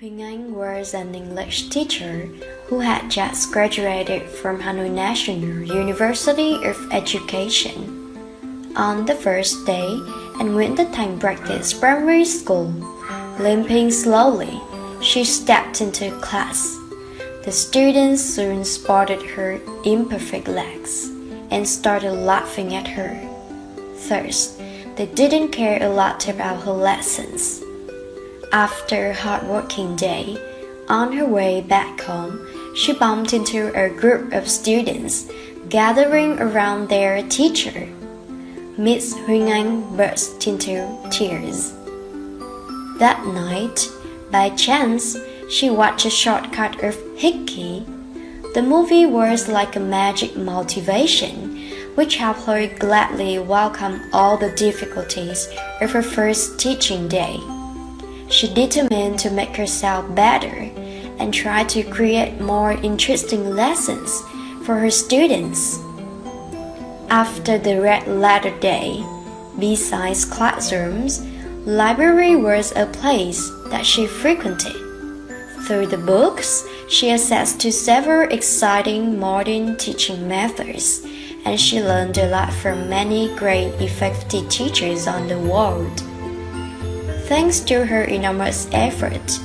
Huỳnh Anh was an English teacher who had just graduated from Hanoi National University of Education. On the first day, and when the time practiced primary school, limping slowly, she stepped into class. The students soon spotted her imperfect legs and started laughing at her. First, they didn't care a lot about her lessons. After a hard-working day, on her way back home, she bumped into a group of students gathering around their teacher. Miss Huỳnh Anh burst into tears. That night, by chance, she watched a shortcut of Hickey. The movie was like a magic motivation, which helped her gladly welcome all the difficulties of her first teaching day. She determined to make herself better and tried to create more interesting lessons for her students. After the red letter day, besides classrooms, library was a place that she frequented. Through the books, she accessed to several exciting modern teaching methods, and she learned a lot from many great effective teachers on the world. Thanks to her enormous effort,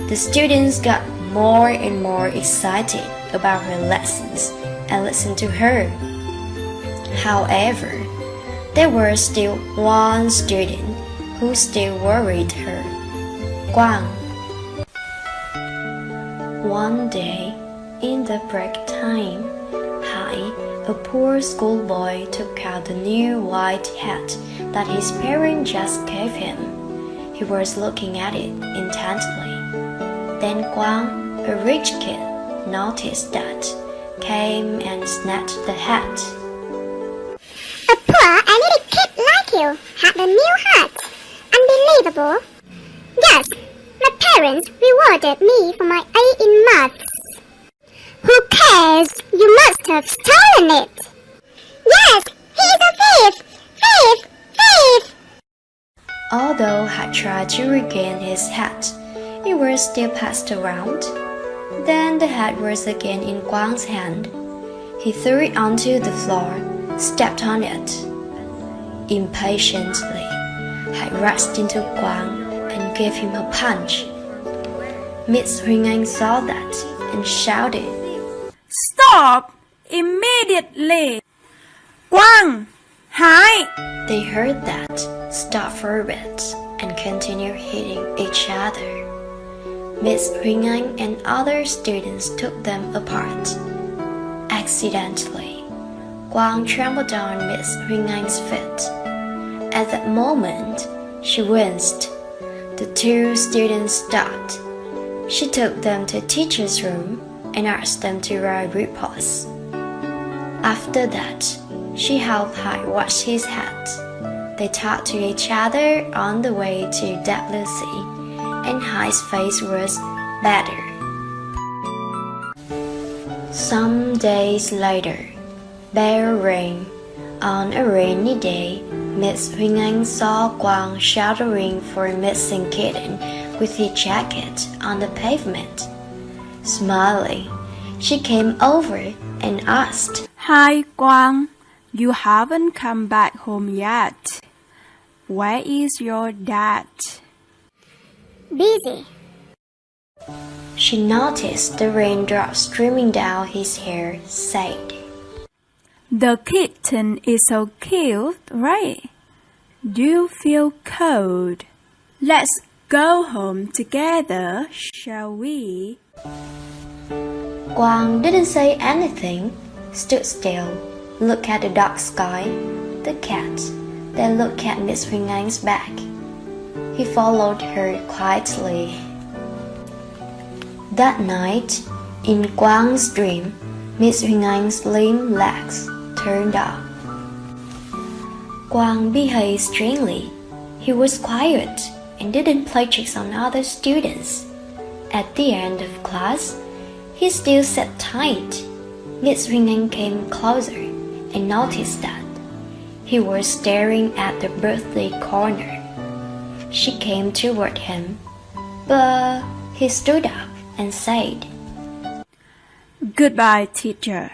the students got more and more excited about her lessons and listened to her. However, there was still one student who still worried her, Quang. One day, in the break time, Hai, a poor schoolboy, took out the new white hat that his parents just gave him. He was looking at it intently. Then Quang, a rich kid, noticed that, came and snatched the hat. A poor and little kid like you had a new hat. Unbelievable. Yes, my parents rewarded me for my A in maths. Who cares? You must have stolen it. Yes, he's a thief! Thief! Thief! Although Hai tried to regain his hat, it was still passed around. Then the hat was again in Quang's hand. He threw it onto the floor, stepped on it. Impatiently, Hai rushed into Quang and gave him a punch. Miss Huỳnh Anh saw that and shouted, "Stop! Immediately! Quang! Hai!" They heard that, stopped for a bit, and continued hitting each other. Miss Huỳnh Anh and other students took them apart. Accidentally, Quang trampled on Miss Huỳnh Anh's feet. At that moment, she winced. The two students stopped. She took them to the teacher's room and asked them to write reports. After that, she helped Hai wash his hat. They talked to each other on the way to WC, and Hai's face was better. Some days later, bare rain. On a rainy day, Miss Huỳnh Anh saw Quang shouting for a missing kitten with his jacket on the pavement. Smiling, she came over and asked, "Hi, Quang. You haven't come back home yet. Where is your dad?" Busy. She noticed the raindrops streaming down his hair, said, The kitten is so cute, right? Do you feel cold? Let's go home together, shall we? Quang didn't say anything, stood still, looked at the dark sky, the cat, then looked at Miss Huỳnh Anh's back. He followed her quietly. That night, in Quang's dream, Miss Huỳnh Anh's slim legs turned up. Quang behaved strangely. He was quiet and didn't play tricks on other students. At the end of class, he still sat tight. Miss Huỳnh Anh came closer and noticed that he was staring at the birthday corner. She came toward him, but He stood up and said, Goodbye, teacher.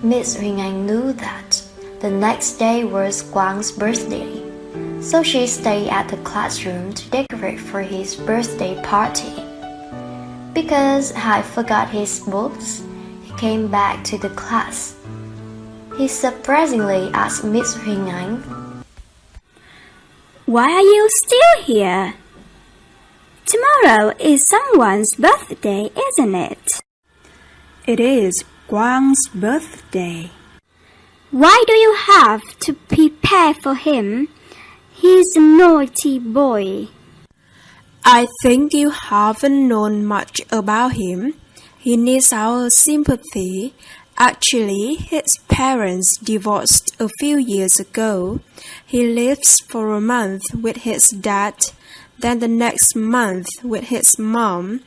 Miss Huỳnh Anh knew that the next day was Quang's birthday, so she stayed at the classroom to decorate for his birthday party. Because Hai forgot his books, he came back to the class. He surprisingly asked Miss Huỳnh Anh, Why are you still here? Tomorrow is someone's birthday, isn't it? It is Quang's birthday. Why do you have to prepare for him? He's a naughty boy. I think you haven't known much about him. He needs our sympathy. Actually, his parents divorced a few years ago. He lives for a month with his dad, then the next month with his mom.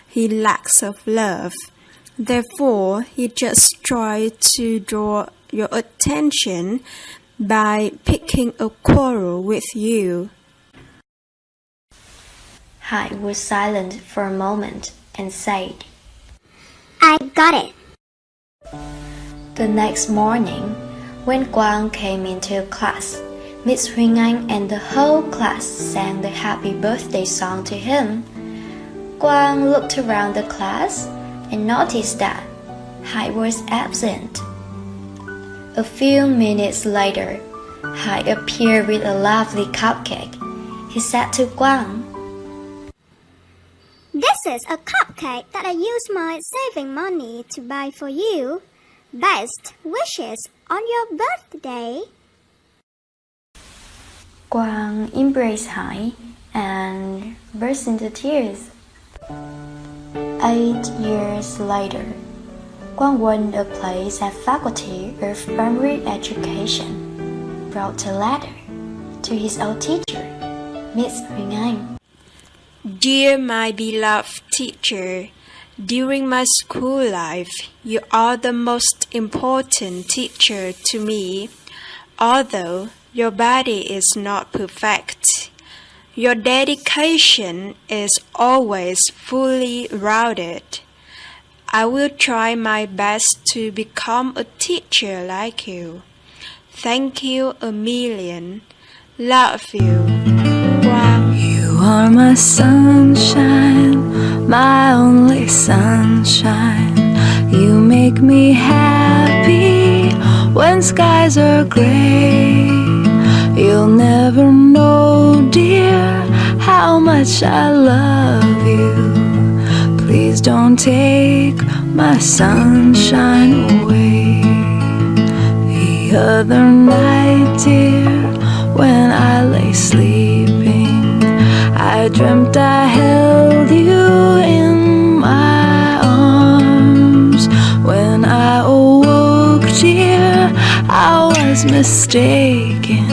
He lacks of love. Therefore, he just tried to draw your attention by picking a quarrel with you. Hai was silent for a moment and said, I got it. The next morning, when Quang came into class, Miss Huỳnh Anh and the whole class sang the happy birthday song to him. Quang looked around the class and noticed that Hai was absent. A few minutes later, Hai appeared with a lovely cupcake. He said to Quang, This is a cupcake that I used my saving money to buy for you. Best wishes on your birthday. Quang embraced Hai and burst into tears. 8 years later, Quang won a place at Faculty of Primary Education, wrote a letter to his old teacher, Miss Huỳnh Anh. Dear my beloved teacher, during my school life, you are the most important teacher to me. Although your body is not perfect, your dedication is always fully rounded. I will try my best to become a teacher like you. Thank you a million. Love you. Quang. You are my sunshine, my only sunshine. You make me happy when skies are gray. You'll never know, dear, how much I love you. Please don't take my sunshine away. The other night, dear, when I lay sleeping, I dreamt I held you in my arms. When I awoke, dear, I was mistaken.